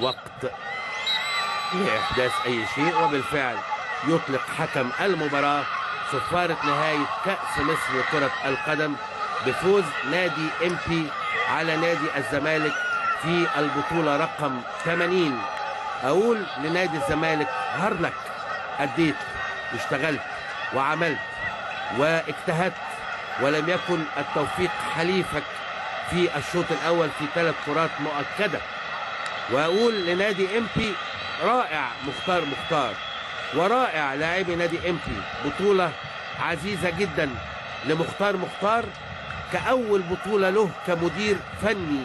وقت لإحداث أي شيء، وبالفعل يطلق حكم المباراة صفارة نهاية كأس مصر لكرة القدم بفوز نادي إمبي على نادي الزمالك في البطولة رقم 80. أقول لنادي الزمالك هارلك، أديت واشتغلت وعملت واجتهدت، ولم يكن التوفيق حليفك في الشوط الأول في 3 كرات مؤكدة. وأقول لنادي إمبي رائع مختار، ورائع لاعبي نادي إمبي. بطولة عزيزة جدا لمختار كأول بطولة له كمدير فني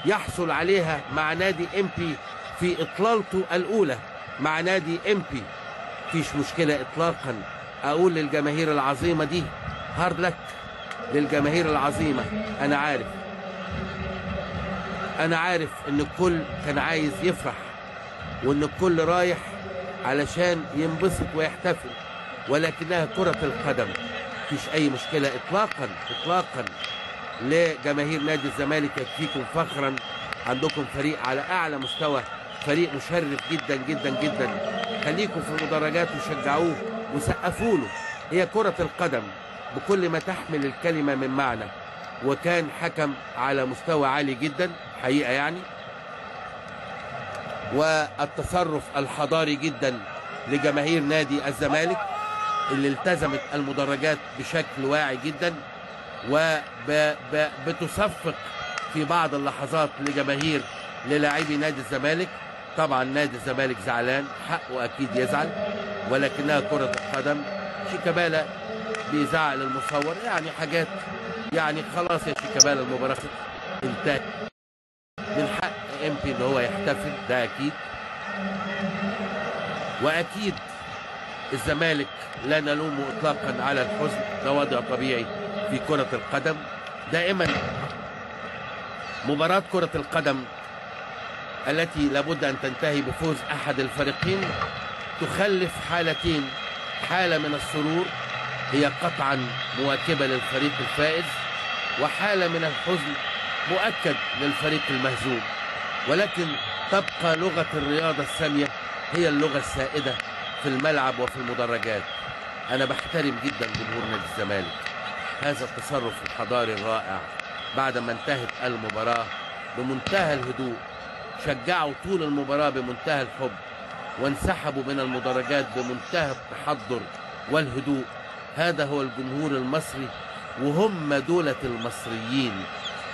يحصل عليها مع نادي إمبي في إطلالته الأولى مع نادي إمبي. مفيش مشكلة إطلاقا. أقول للجماهير العظيمة دي هارد لك، للجماهير العظيمة. أنا عارف إن الكل كان عايز يفرح، وإن الكل رايح علشان ينبسط ويحتفل، ولكنها كرة القدم. مفيش أي مشكلة إطلاقا لجماهير نادي الزمالك. يكفيكم فخرا، عندكم فريق على أعلى مستوى، فريق مشرف جدا. خليكم في المدرجات وشجعوه وسقفوا له. هي كرة القدم بكل ما تحمل الكلمة من معنى. وكان حكم على مستوى عالي جدا حقيقة يعني، والتصرف الحضاري جدا لجماهير نادي الزمالك اللي التزمت المدرجات بشكل واعي جدا، وبتصفق في بعض اللحظات لجماهير للاعبي نادي الزمالك. طبعا نادي الزمالك زعلان، حقه اكيد يزعل، ولكنها كرة القدم. شيكابالا بيزعق للمصور، يعني حاجات يعني خلاص يا شيكابالا، المباراة انتهت. من حق امبي ان هو يحتفل، ده اكيد. واكيد الزمالك لا نلومه اطلاقا على الحزن، ده وضع طبيعي في كرة القدم. دائما مباراة كرة القدم التي لابد ان تنتهي بفوز احد الفريقين تخلف حالتين: حالة من السرور هي قطعا مواكبة للفريق الفائز، وحالة من الحزن مؤكد للفريق المهزوم. ولكن تبقى لغة الرياضة السامية هي اللغة السائدة في الملعب وفي المدرجات. أنا بحترم جدا جمهور نادي الزمالك، هذا التصرف الحضاري الرائع. بعد ما انتهت المباراة بمنتهى الهدوء، شجعوا طول المباراة بمنتهى الحب، وانسحبوا من المدرجات بمنتهى التحضر والهدوء. هذا هو الجمهور المصري، وهم دولة المصريين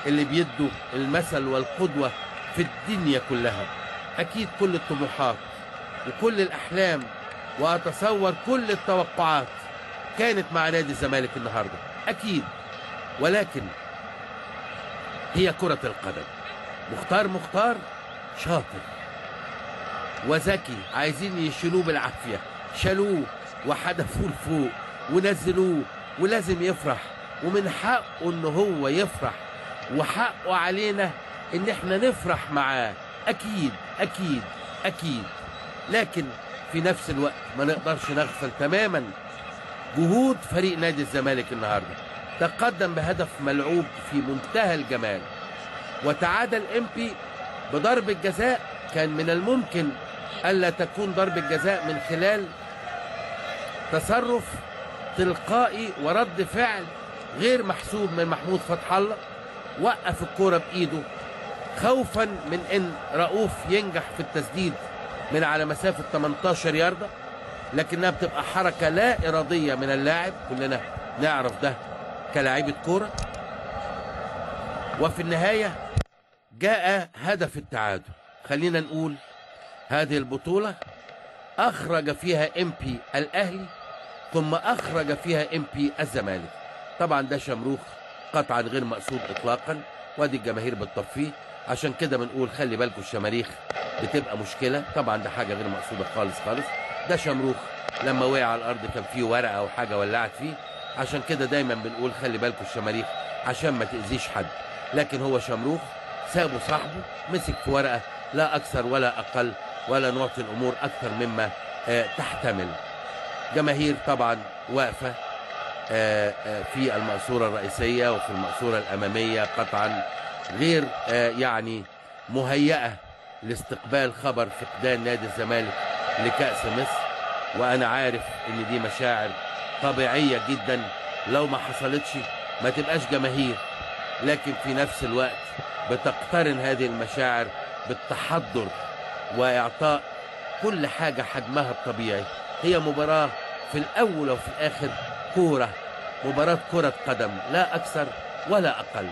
اللي بيدوا المثل والقدوة في الدنيا كلها. أكيد كل الطموحات وكل الأحلام وأتصور كل التوقعات كانت مع نادي الزمالك النهاردة أكيد، ولكن هي كرة القدم. مختار شاطر وذكي، عايزين يشيلوه بالعافية، شالوه وحدفوه لفوق ونزلوه، ولازم يفرح، ومن حقه ان هو يفرح، وحقه علينا ان احنا نفرح معاه. اكيد. لكن في نفس الوقت ما نقدرش نغفل تماما جهود فريق نادي الزمالك النهارده. تقدم بهدف ملعوب في منتهى الجمال، وتعادل امبي بضربة جزاء كان من الممكن الا تكون ضربة جزاء من خلال تصرف تلقائي ورد فعل غير محسوب من محمود فتح الله. وقف الكرة بإيده خوفا من ان رؤوف ينجح في التسديد من على مسافة 18 ياردة، لكنها بتبقى حركة لا إرادية من اللاعب، كلنا نعرف ده كلاعيبة كورة. وفي النهاية جاء هدف التعادل. خلينا نقول هذه البطولة أخرج فيها إمبي الأهلي، ثم أخرج فيها إمبي الزمالك. طبعا ده شمروخ قطعا غير مقصود إطلاقا، وادي الجماهير بتطفيه. عشان كده بنقول خلي بالكم الشماريخ بتبقى مشكلة. طبعا ده حاجة غير مقصودة خالص. ده شمروخ لما وقع على الأرض كان فيه ورقة أو حاجة ولعت فيه، عشان كده دايما بنقول خلي بالكم الشماريخ عشان ما تأذيش حد. لكن هو شمروخ سابه صاحبه، مسك في ورقة، لا أكثر ولا أقل، ولا نعطي الأمور أكثر مما تحتمل. جماهير طبعا واقفة في المقصورة الرئيسية وفي المقصورة الأمامية، قطعا غير يعني مهيئة لاستقبال خبر فقدان نادي الزمالك لكأس مصر، وأنا عارف إن دي مشاعر طبيعية جدا، لو ما حصلتش ما تبقاش جماهير، لكن في نفس الوقت بتقترن هذه المشاعر بالتحضر وإعطاء كل حاجة حجمها الطبيعي. هي مباراة في الأول وفي الآخر كورة، مباراة كرة قدم لا أكثر ولا أقل.